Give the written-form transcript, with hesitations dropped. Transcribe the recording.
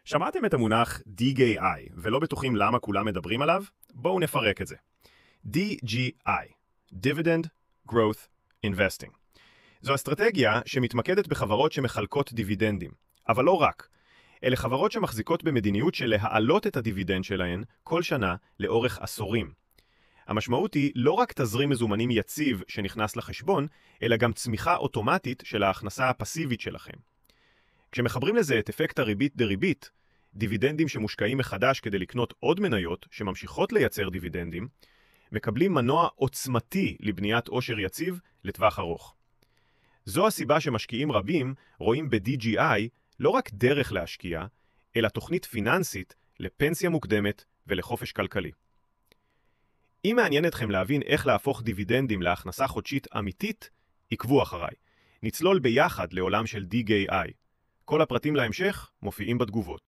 שמעתם את המונח DGI ולא בטוחים למה כולם מדברים עליו? בואו נפרק את זה. DGI, Dividend Growth Investing. זו אסטרטגיה שמתמקדת בחברות שמחלקות דיבידנדים, אבל לא רק. אלה חברות שמחזיקות במדיניות של להעלות את הדיבידנד שלהן כל שנה לאורך עשורים. המשמעות היא לא רק תזרים מזומנים יציב שנכנס לחשבון, אלא גם צמיחה אוטומטית של ההכנסה הפסיבית שלכם. כשמחברים לזה את אפקט הריבית דריבית, דיבידנדים שמושקעים מחדש כדי לקנות עוד מניות שממשיכות לייצר דיבידנדים, מקבלים מנוע עוצמתי לבניית עושר יציב לטווח ארוך. זו הסיבה שמשקיעים רבים רואים ב-DGI לא רק דרך להשקיע, אלא תוכנית פיננסית לפנסיה מוקדמת ולחופש כלכלי. אם מעניין אתכם להבין איך להפוך דיבידנדים להכנסה חודשית אמיתית, עקבו אחריי. נצלול ביחד לעולם של DGI. כל הפרטים להמשך מופיעים בתגובות.